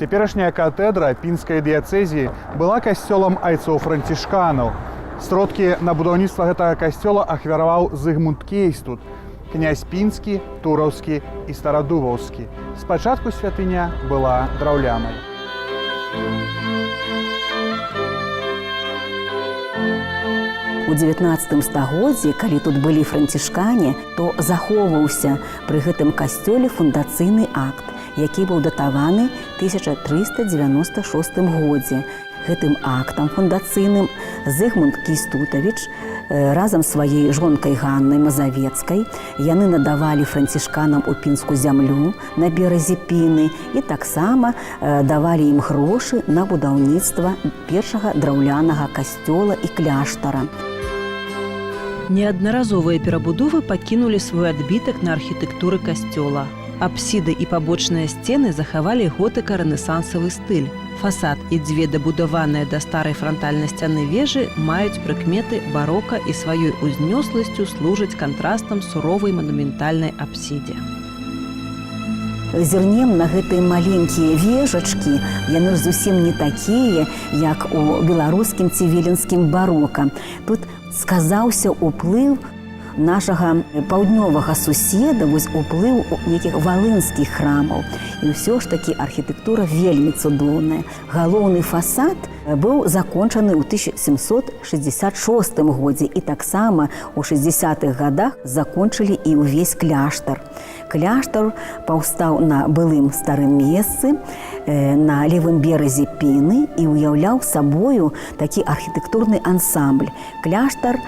Цяперашняя катэдра пінскай дыяцэзіі была касцёлам айцоў-францішканаў. Сродкі на будаўніцтва гэтага касцёла ахвяраваў Зыгмунд Кейстут, князь пінскі, тураўскі і старадубаўскі. Спачатку святыня была драўлянай. У 19 стагоддзі, калі тут былі францішкане, то захоўваўся пры гэтым касцёле фундацыйны акт, які быў датаваны 1396 годзе. Гэтым актам фундацыйным Зыгмунд Кейстутавіч разам з сваёй жонкай Ганнай Мазавецкай яны надавалі францішканам у пінскую зямлю на беразе Піны і таксама давалі ім грошы на будаўніцтва першага драўлянага касцёла і кляштара. Неаднаразовыя перабудовы пакінулі свой адбітак на архітэктуры касцёла. Апсіды і пабочныя сцены захавалі готыка-рэнесансавы стыль. Фасад і дзве дабудаваныя да старай франтальнай сцяны вежы маюць прыкметы барока і сваёй узнёсласцю служаць кантрастам суровай манументальнай апсідзе. Зірнем на гэтыя маленькія вежачкі, яны ж зусім не такія, як у беларускім ці віленскім барока. Тут сказаўся ўплыў нашага паўднёвага суседа, вось уплыў нейкіх валынскіх храмаў. І ўсё ж такі архітэктура вельмі цудоўная. Галоўны фасад быў закончаны ў 1766 годзе і таксама у 60-х гадах закончылі і ўвесь кляштар. Кляштар паўстаў на былым старым месцы, на левым беразе Піны і ўяўляў сабою такі архітэктурны ансамбль. Кляштар,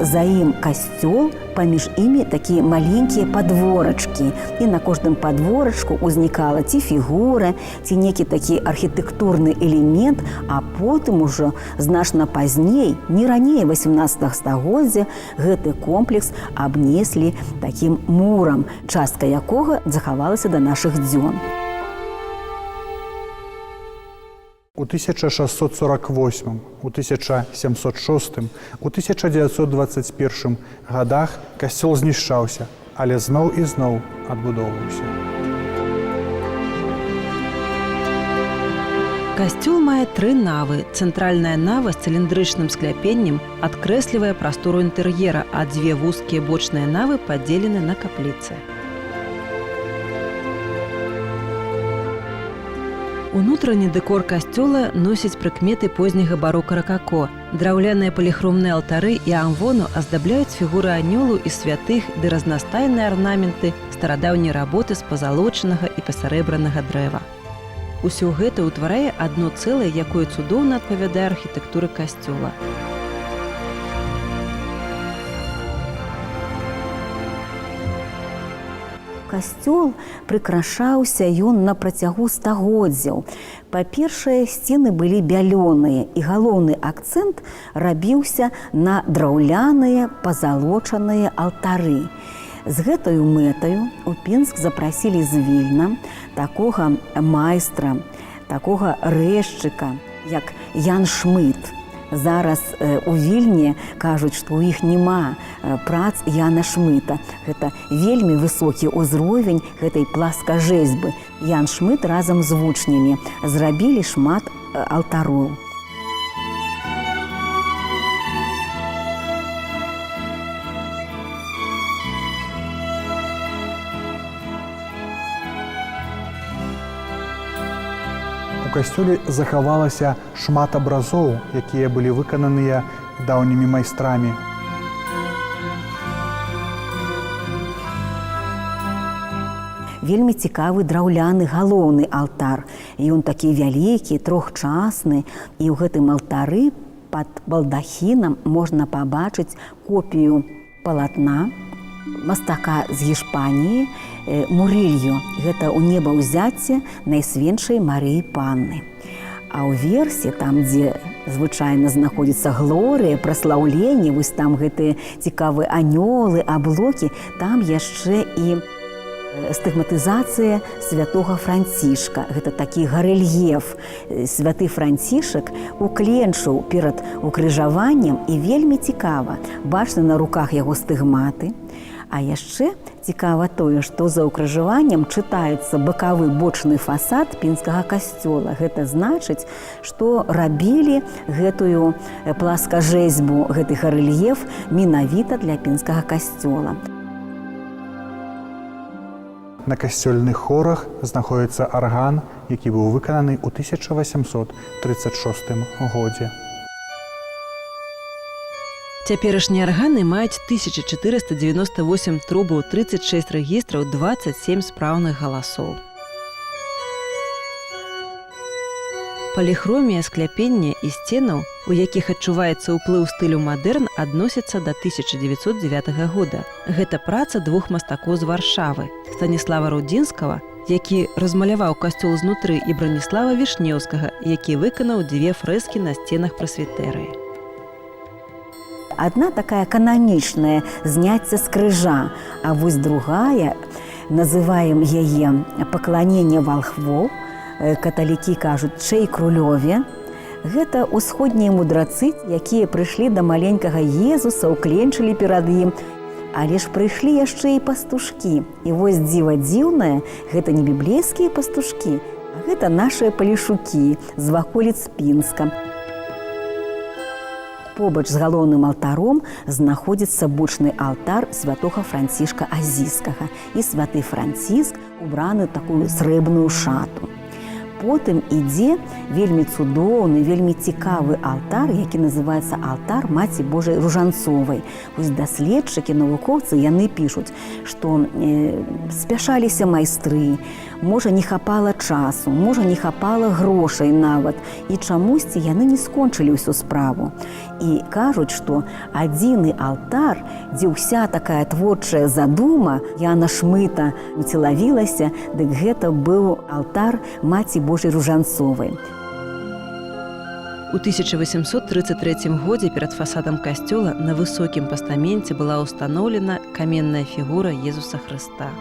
за ім касцёл, паміж імі такія маленькія падворачкі. І на кожным падворачку ўзнікала ці фігура, ці некі такі архітэктурны элемент, а потым ужо значна пазней, не раней 18 стагоддзя, гэты комплекс абнеслі такім мурам, частка якога захавалася да нашых дзён. У 1648, у 1706, у 1921 годах касцёл знішчаўся, але зноў і зноў адбудоўваўся. Касцёл мае 3 навы. Цэнтральная нава з цыліндрычным скляпеннем адкрэслівае прастору інтэр'ера, а 2 вузкія бочныя навы падзелены на капліцы. Унутраны дэкор касцёла носіць прыкметы позняга барока-ракако. Драўляныя паліхромныя алтары і амвону аздабляюць фігуры анёлаў і святых ды разнастайныя арнаменты старадаўняй работы з пазалочанага і пасарэбранага дрэва. Усё гэта ўтварае адно цэлае, якое цудоўна адпавядае архітэктуры касцёла. Касцёл прыкрашаўся ён на працягу стагоддзяў. Па-першае, сцены былі бялёныя, і галоўны акцэнт рабіўся на драўляныя пазалочаныя алтары. З гэтаю мэтаю у Пінск запрасілі з Вільна такога майстра, такога рэзчыка, як Ян Шмыт. Зараз у Вільні кажуць, што ў іх няма прац Яна Шмыта. Гэта вельмі высокі ўзровень гэтай пласкажэзьбы. Ян Шмыт разам з вучнямі зрабілі шмат алтароў. У касцёле захавалася шмат абразоў, якія былі выкананыя даўнімі майстрамі. Вельмі цікавы драўляны галоўны алтар. Ён такі вялікі, трохчасны, і ў гэтым алтары пад балдахінам можна пабачыць копію палатна мастака з Гішпаніі Мурылью. Гэта ў небаўзяцце Найсвеншай Марыі Панны. А ўверсе, там, дзе звычайна знаходзіцца глорыя, праслаўленне, вось там гэтыя цікавыя анёлы, аблокі, там яшчэ і стыгматызацыя святога Францішка. Гэта такі гарэльеф. Святы Францішак укленчыў перад укрыжаваннем, і вельмі цікава. Бачны на руках яго стыгматы, А яшчэ цікава тое, што за ўкрыжаваннем чытаецца бакавы бочны фасад пінскага касцёла. Гэта значыць, што рабілі гэтую пласкажэзьбу, гэты гарэльеф менавіта для пінскага касцёла. На касцёльных хорах знаходзіцца арган, які быў выкананы ў 1836 годзе. Цяперашнія арганы маюць 1498 трубаў, 36 рэгістраў, 27 спраўных галасоў. Паліхромія скляпення і сценаў, у якіх адчуваецца ўплыў стылю мадэрн, адносяцца да 1909 года. Гэта праца двух мастакоў з Варшавы – Станіслава Рудзінскага, які размаляваў касцёл знутры, і Браніслава Вішнеўскага, які выканаў дзве фрэскі на сценах прасвітэрыі. Адна такая кананічная зняцце з крыжа, а вось другая, называем яе «Пакланенне валхвоў», каталікі кажуць «Чэй крулёве». Гэта ўсходнія мудрацы, якія прыйшлі да маленькага Езуса, укленчылі перад ім. Але ж прыйшлі яшчэ і пастушкі. І вось дзіва дзіўнае, гэта не біблейскія пастушкі, а гэта нашыя палешукі з ваколіц Пінска. Побач з галоўным алтаром знаходзіцца бочны алтар святога Францішка Азійскага. І святы Франціск убраны ў такую срэбную шату. Потым ідзе вельмі цудоўны, вельмі цікавы алтар, які называецца алтар Маці Божай Ружанцовай. Вось даследчыкі, навукоўцы, яны пішуць, што спяшаліся майстры, можа, не хапала часу, можа, не хапала грошай нават, і чамусьці яны не скончылі ўсю справу. І кажуць, што адзіны алтар, дзе ўся такая творчая задума, Яна Шмыта уцелавілася, дык гэта быў алтар Маці Божай Ружанцовай. У 1833 годзе перад фасадам касцёла на высокім пастаменце была ўстаноўлена каменная фігура Езуса Хрыста.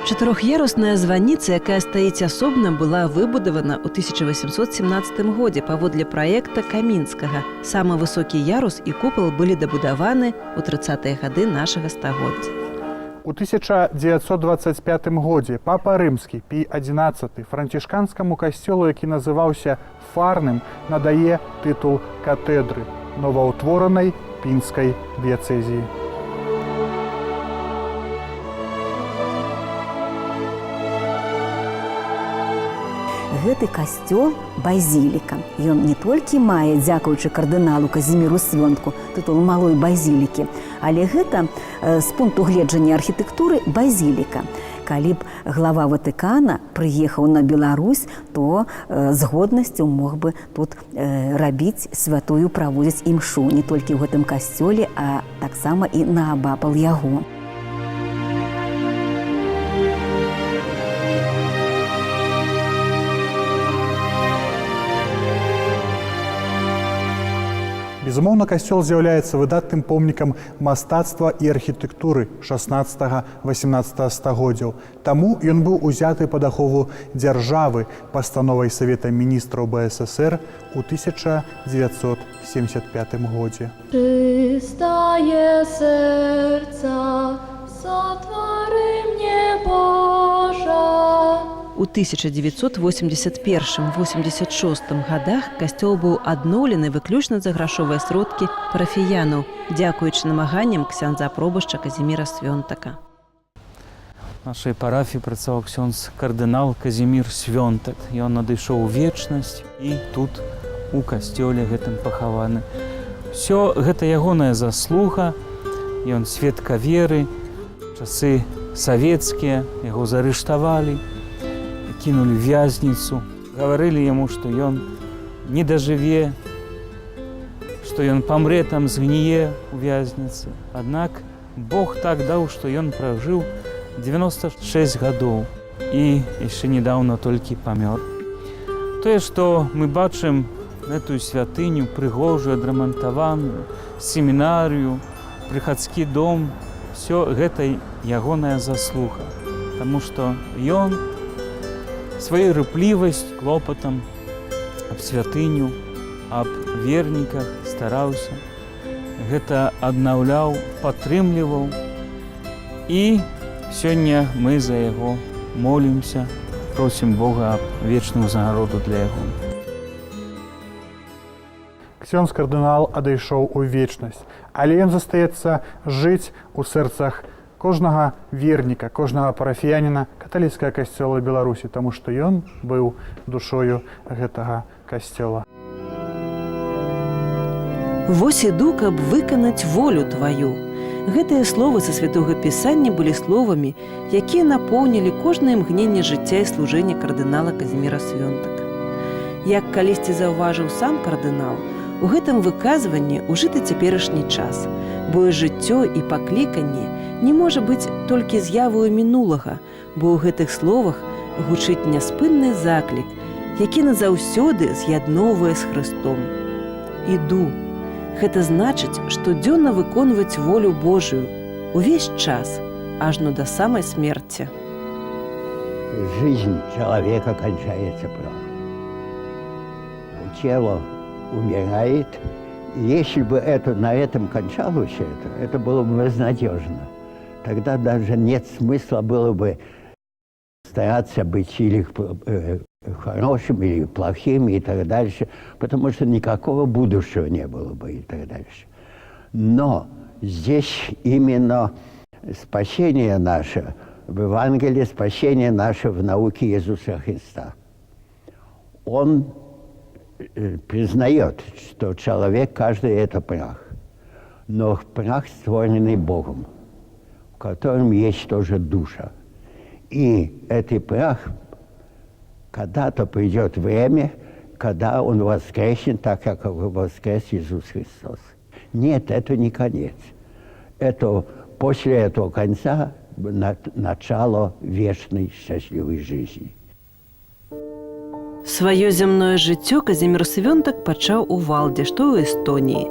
Чатырох'ярусная званіца, якая стаіць асобна, была выбудавана ў 1817 годзе паводле праекта Камінскага. Самы высокі ярус і купал былі дабудаваны ў 30-е гады нашага стагоддзя. У 1925 годзе папа рымскі Пій XI францішканскаму касцёлу, які называўся Фарным, надае тытул катэдры новаўтворанай пінскай дыяцэзіі. Гэты касцёл базіліка. Ён не толькі мае, дзякуючы кардыналу Казіміру Свёнтку, тытул малой базілікі, але гэта з пункту гледжання архітэктуры базіліка. Калі б глава Ватыкана прыехаў на Беларусь, то з годнасцю мог бы тут рабіць святую, праводзіць імшу не толькі ў гэтым касцёле, а таксама і наабапал яго. Безумоўна, касцёл з'яўляецца выдатным помнікам мастацтва і архітэктуры 16-18 стагоддзяў. Таму ён быў узяты пад ахову дзяржавы пастановай Савета міністраў БССР у 1975 годзе. Чыстае сэрца, сотвары мне, Божа. У 1981-86 годах касцёл быў адноўлены выключна за грашовыя сродкі парафіянаў, дзякуючы намаганням ксяндза-пробашча Казіміра Свёнтака. В нашай парафіі працаваў ксёндз кардынал Казімір Свёнтак. Ён надышоў у вечнасць і тут у касцёле гэтым пахаваны. Усё гэта ягоная заслуга, ён сведка веры, часы савецкія, яго зарыштавалі, кінулі вязніцу, гаварылі яму, што ён не дажыве, што ён памрэ там, згніе ў вязніцы. Аднак Бог так даў, што ён пражыў 96 гадоў і яшчэ недаўна толькі памёр. Тое, што мы бачым гэтую святыню, прыгожую, адрамантаваную, семінарыю, прыхадскі дом, все гэта ягоная заслуга, таму што ён сваёй рыплівасць, клопатам аб святыню, аб верніках стараўся гэта аднаўляў, падтрымліваў. І сёння мы за яго молімся, просім Бога аб вечную загароду для яго. Ксёндз кардынал адышоў у вечнасць, але ён застаецца жыць у сэрцах кожнага верніка, кожнага парафіяніна каталіцкага касцёла Беларусі, таму што ён быў душою гэтага касцёла. «Вось іду, каб выканаць волю тваю». Гэтыя словы са святога пісання былі словамі, якія напоўнілі кожнае імгненне жыцця і служэння кардынала Казіміра Свёнтака. Як калісьці заўважыў сам кардынал, у гэтым выказванні ўжыты цяперашні час, бо і жыццё і пакліканне не можа быць толькі з'явою мінулага, бо ў гэтых словах гучыць няспынны заклік, які назаўсёды з'ядноўвае з Хрыстом. «Іду». Гэта значыць, штодзённа выконваць волю Божию увесь час, ажно до самой смерти. Жизнь человека кончается прав. Тело умирает. Если бы на этом кончалось это было бы безнадежно. Тогда даже нет смысла было бы стараться быть или хорошим, или плохим, и так дальше, потому что никакого будущего не было бы, и так дальше. Но здесь именно спасение наше в Евангелии, спасение наше в науке Иисуса Христа. Он признает, что человек, каждый это прах, но прах, створенный Богом, в котором есть тоже душа. И этот прах, когда-то придет время, когда он воскреснет, так как воскрес Иисус Христос. Нет, это не конец. Это после этого конца начало вечной счастливой жизни. Сваё зямное жыццё Казімір Свёнтак пачаў у Валде, што ў Эстоніі.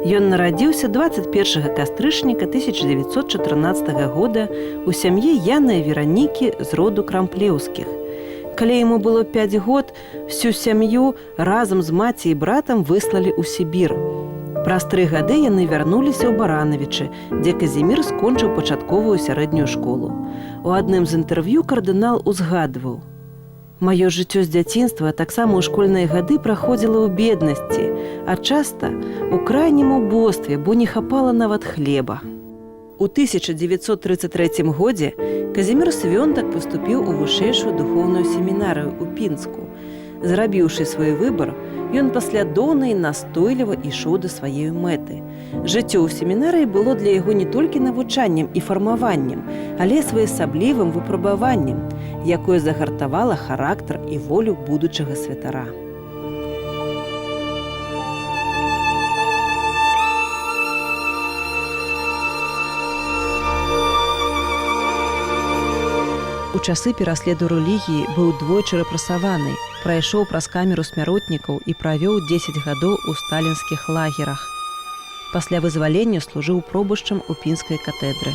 Ён нарадзіўся 21 кастрычніка 1914 года у сям'і Яны і Веранікі з роду Крамплеўскіх. Калі яму было 5 год, всю сям'ю разам з маці і братам выслалі ў Сібір. Праз 3 гады яны вярнуліся ў Баранавічы, дзе Казімір скончыў пачатковую сярэднюю школу. У адным з інтэрв'ю кардынал узгадваў: «Маё жыццё з дзяцінства таксама ў школьныя гады праходзіла ў беднасці, а часта ў крайнім убостве, бо не хапала нават хлеба». У 1933 годзе Казімір Свёнтак паступіў у вышэйшую духоўную семінарыю ў Пінску. Зрабіўшы свой выбар, ён паслядоўна і настойліва ішоў да сваёй мэты. Жыццё ў семінарыі было для яго не толькі навучаннем і фармаваннем, але своеасаблівым выпрабаваннем, якое загартавала характар і волю будучага святара. У часы пераследу рэлігіі быў двойчы рэпрэсаваны, прайшоў праз камеру смяротнікаў і правёў 10 гадоў у сталінскіх лагерах. Пасля вызвалення служыў пробышчам у Пінскай катедры.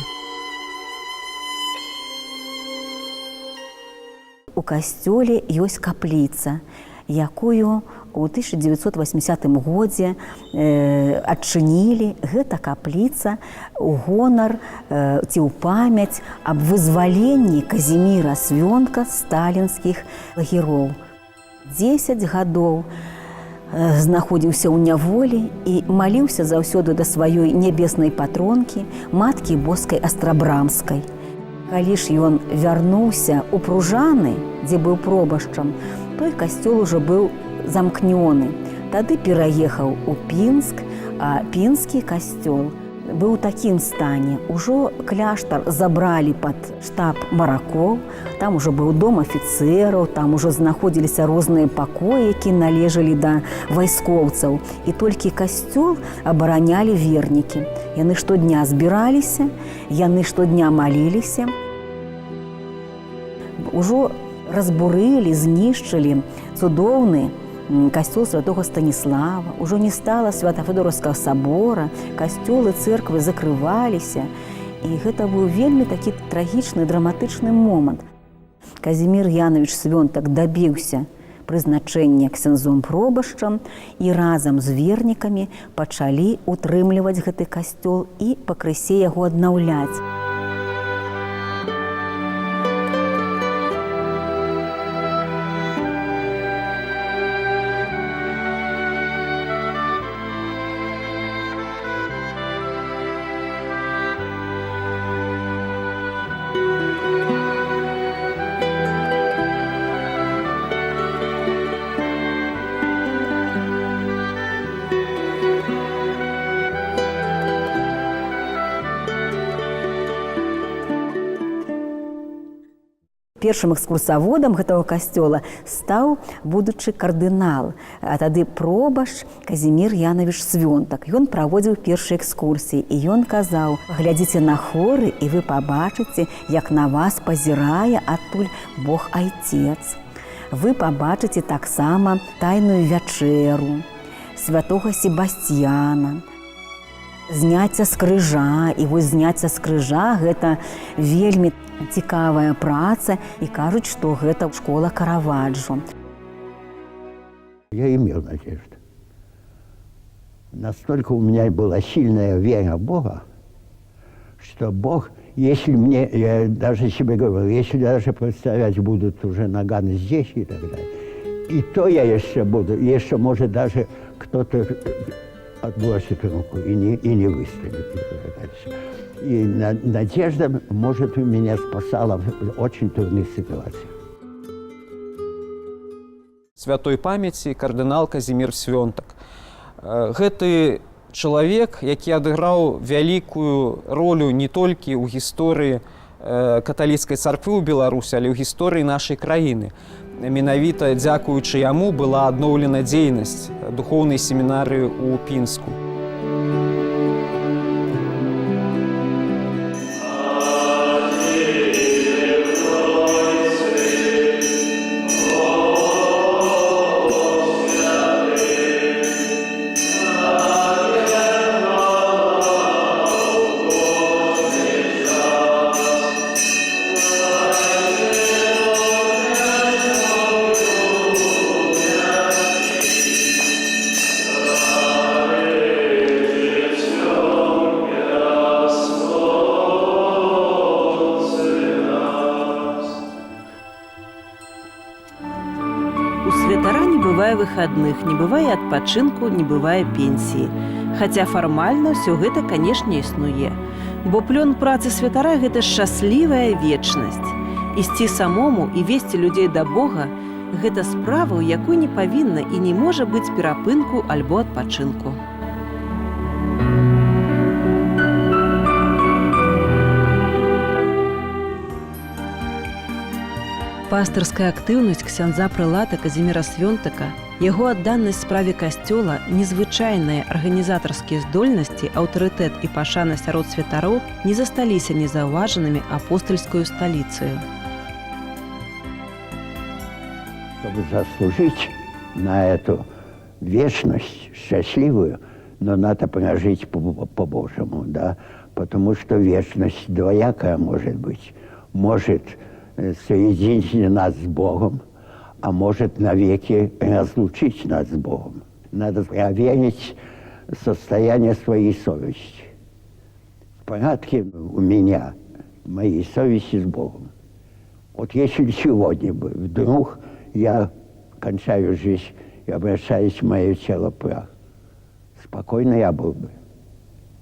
У касцёле ёсць капліца, якую у 1980 годзе адчынілі. Гэта капліца ў гонар ці ў памяць аб вызваленні Казіміра Свёнтка з сталінскіх лагероў. 10 гадоў знаходзіўся ў няволі і маліўся заўсёды да сваёй нябеснай патронкі, маткі Боскай Астрабрамскай. Калі ж ён вярнуўся ў Пружаны, дзе быў пробашчам, той касцёл ужо быў замкнёны. Тады пераехаў у Пінск, а пінскі касцёл быў у такім стане. Ужо кляштар забралі пад штаб маракоў, там ужо быў дом афіцэраў, там ужо знаходзіліся розныя пакоі, які належалі да вайскоўцаў. І толькі касцёл абаранялі вернікі. Яны штодня збіраліся, яны штодня маліліся. Ужо разбурылі, знішчылі цудоўны касцёл святого Станіслава, ужо не стала Свято-Фёдоровскага сабора, касцёлы, цэрквы закрываліся. І гэта быў вельмі такі трагічны, драматычны момант. Казімір Янович Свёнтак дабіўся прызначэння ксяндзом пробашчам і разам з вернікамі пачалі утрымліваць гэты касцёл і пакрысе яго аднаўляць. Першым экскурсаводам гэтага касцёла стаў будучы кардынал, а тады пробашч Казімір Янавіч Свёнтак. Ён праводзіў першыя экскурсіі, і ён казаў: «Глядзіце на хоры, і вы пабачыце, як на вас пазірае адтуль Бог Айцец. Вы пабачыце таксама тайную вячэру святога Себасцьяна, зняцце з крыжа, і вось зняцце з крыжа гэта вельмі цікавая праца, і кажуць, што гэта школа Караваджо». Я имел надежду. Настолько у меня была сильная вера в Бога, что Бог, если мне, я даже себе говорил, если даже представлять будут уже наганы здесь и так далее, и то я еще буду, еще может даже кто-то отбросит руку и не выстрелит. И надежда, может, меня спасала в очень трудных ситуациях. Святой памяти кардынал Казімір Свёнтак. Гэты чалавек, які адыграў вялікую ролю не толькі ў гісторыі каталіцкай царквы ў Беларусі, але ў гісторыі нашай краіны. Менавіта дзякуючы яму была адноўлена дзейнасць духоўнай семінарыі ў Пінску. Выходных, не бывае адпачынку, не бывае пенсіі. Хаця фармальна ўсё гэта, канешне, існуе. Бо плён працы святара – гэта шчаслівая вечнасць. Ісці самому і весці людзей да Бога – гэта справа, у якой не павінна і не можа быць перапынку альбо адпачынку. Пастырская актыўнасць ксяндза прылата Казіміра Свёнтака, яго адданасць справе касцёла, незвычайныя арганізатарскія здольнасці, аўтарытэт і пашана сярод святароў не засталіся незаўважанымі апостальскую сталіцаю. Чтобы заслужить на эту вечность счастливую, но надо прожить по-божьему, да, потому что вечность двоякая может быть. Может соединить нас с Богом, а может навеки разлучить нас с Богом. Надо проверить состояние своей совести. В порядке у меня, моей совести с Богом. Вот если сегодня бы вдруг я кончаю жизнь и обращаюсь в мое тело прах, спокойно я был бы.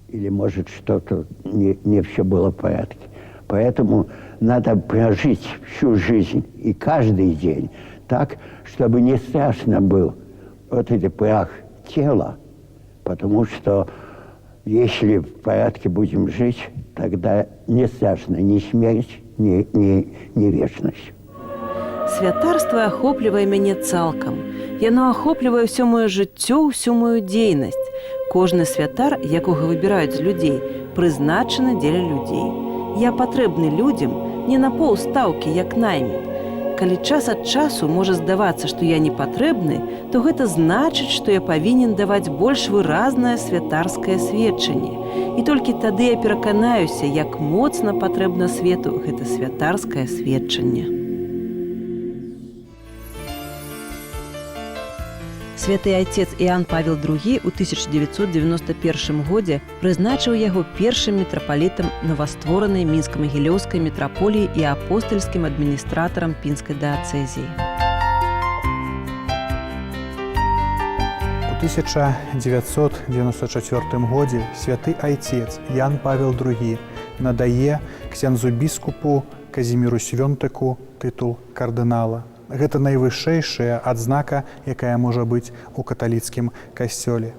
Или, может, что-то не все было в порядке. Поэтому надо прожить всю жизнь и каждый день так, чтобы не страшно был вот этот прах тела, потому что если в порядке будем жить, тогда не страшно ни смерть, ни вечность. Святарства ахоплівае мяне цалкам. Яно ахоплівае ўсё маё жыццё, ўсю маю дзейнасць. Кожны святар, якога выбіраюць з людзей, прызначаны дзеля людзей. Я патрэбны людзям не на паўстаўкі, як найміт. Калі час ад часу можа здавацца, што я не патрэбны, то гэта значыць, што я павінен даваць больш выразнае святарскае сведчанне. І толькі тады я пераканаюся, як моцна патрэбна свету гэта святарскае сведчанне. Святы айцец Іан Павел II у 1991 годзе прызначыў яго першым мітрапалітам новастворанай мінска-магілёўскай мітраполіі і апостальскім адміністратарам пінскай дыяцэзіі. У 1994 годзе святы айцец Ян Павел II надае ксяндзу біскупу Казіміру Свёнтаку тытул кардынала. Гэта найвышэйшая адзнака, якая можа быць у каталіцкім касцёле.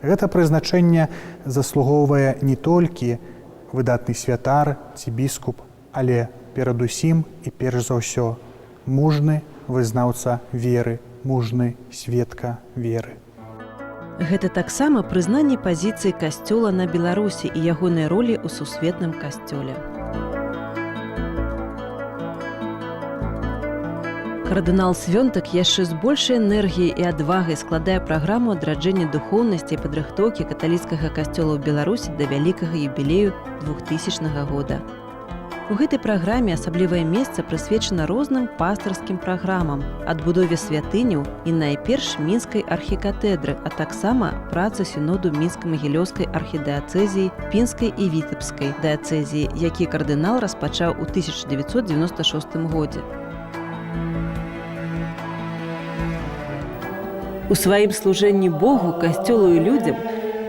Гэта прызначэнне заслугоўвае не толькі выдатны святар ці біскуп, але перадусім і перш за ўсё мужны вызнаўца веры, мужны сведка веры. Гэта таксама прызнанне пазіцыі касцёла на Беларусі і ягонай ролі ў сусветным касцёле. Кардынал Свёнтак яшчэ з большай энергіяй і адвагай складае праграму адраджэння духоўнасці і падрыхтоўкі каталіцкага касцёла ў Беларусі да вялікага юбілею 2000 года. У гэтай праграме асаблівае месца прысвечана розным пастырскім праграмам, адбудове святыняў і найперш мінскай архікатэдры, а таксама працы сіноду мінска-магілёўскай архідыяцэзіі, пінскай і вітэбскай дыяцэзіі, які кардынал распачаў у 1996 годзе. У сваім служэнні Богу, касцёлу і людзям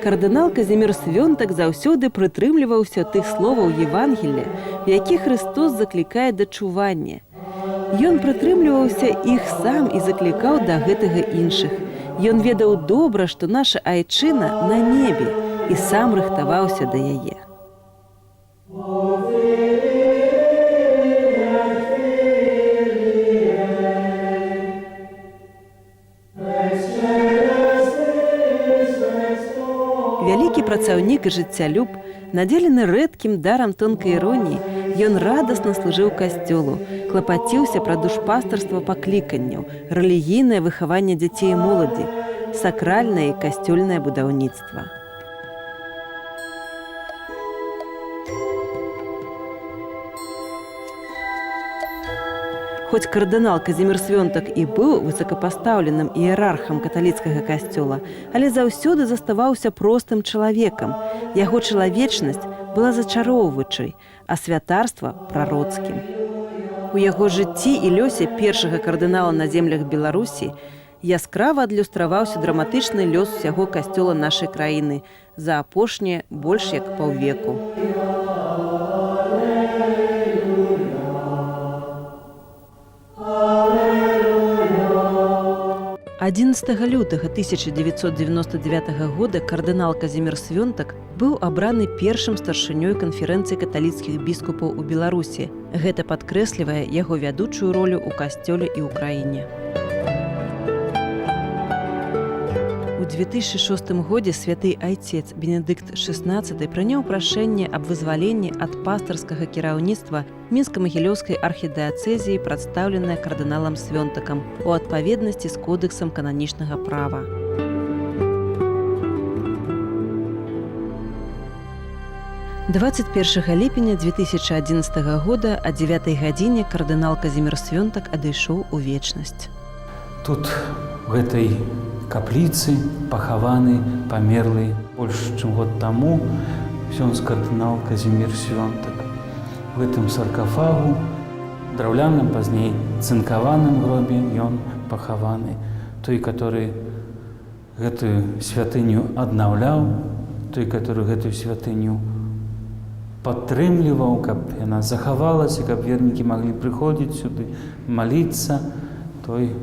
кардынал Казімір Свёнтак заўсёды прытрымліваўся тых словаў Евангелія, в якіх Христос заклікае да чування. Ён прытрымліваўся іх сам і заклікаў да гэтага іншых. Ён ведаў добра, што наша айчына на небе, і сам рыхтаваўся да яе. Вялікі працаўнік і жыццялюб, надзелены рэдкім дарам тонкай іроніі, ён радасна служыў касцёлу, клапаціўся пра душпастарства пакліканняў, рэлігійнае выхаванне дзяцей і моладзі, сакральнае і касцёльнае будаўніцтва. Хоць кардынал Казімір Свёнтак і быў высокапастаўленым іерархам каталіцкага касцёла, але заўсёды заставаўся простым чалавекам. Яго чалавечнасць была зачароўваючай, а святарства – прароцкім. У яго жыцці і лёсе першага кардынала на землях Беларусі яскрава адлюстраваўся драматычны лёс усяго касцёла нашай краіны за апошнія больш як паўвеку. 11 лютага 1999 года кардынал Казімір Свёнтак быў абраны першым старшынёй канферэнцыі каталіцкіх біскупаў у Беларусі. Гэта падкрэслівае яго вядучую ролю ў касцёле і ў краіне. У 2006 годзе святы айцец Бенедыкт XVI прыняў прашэнне аб вызваленні ад пастырскага кіраўніцтва мінска-магілёўскай архідыяцэзіі, прадстаўленае кардыналам Свёнтакам у адпаведнасці з кодэксам кананічнага права. – 21 ліпеня 2011 года о 9 гадзіне кардынал Казімір Свёнтак адышоў у вечнасць. Тут в этой капліцы пахаваны памерлы больш чым год таму ксёндз кардынал Казімір Свёнтак. В гэтым саркафагу, драўляным, пазней цынкаваным гробе ён пахаваны. Той, который гэтую святыню аднаўляў, той, который гэтую святыню падтрымліваў, каб яна захавалася, каб вернікі маглі прыходзіць сюды, маліцца, той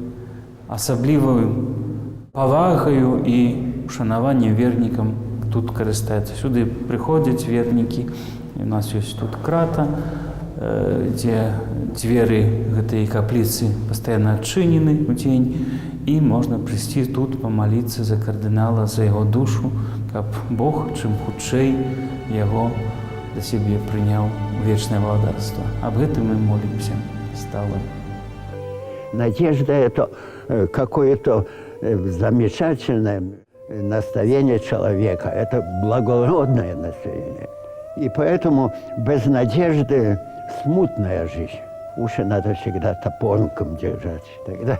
асабліваю павагаю і ушанаваннем вернікам тут карыстаецца. Сюды прыходзяць вернікі. У нас ёсць тут крата, дзе дзверы гэтай капліцы пастаянна адчынены ў дзень, і можна прыйсці тут памаліцца за кардынала, за яго душу, каб Бог чым хутчэй яго да сябе прыняў у вечнае валадарства. Аб гэтым мы молімся стала. Надежда – это какое-то замечательное наставление человека, это благородное наставление. И поэтому без надежды смутная жизнь. Уши надо всегда топориком держать. Тогда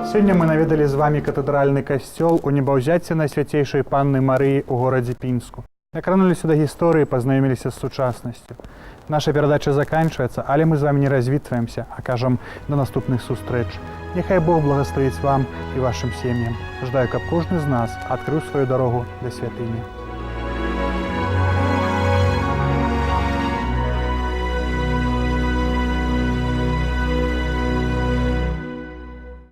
Сёння мы наведалі з вами катэдральны касцёл у небаўзяцці Найсвяцейшай Панны Марыі ў горадзе Пінску. Акрануліся да гісторыі, пазнаёміліся з сучаснасцю. Наша перадача заканчваецца, але мы з вами не развітваемся, а кажам да наступных сустрэч. Няхай Бог благасловіць вам і вашым сем'ям. Жадаю, каб кожны з нас адкрыў сваю дарогу да святыні.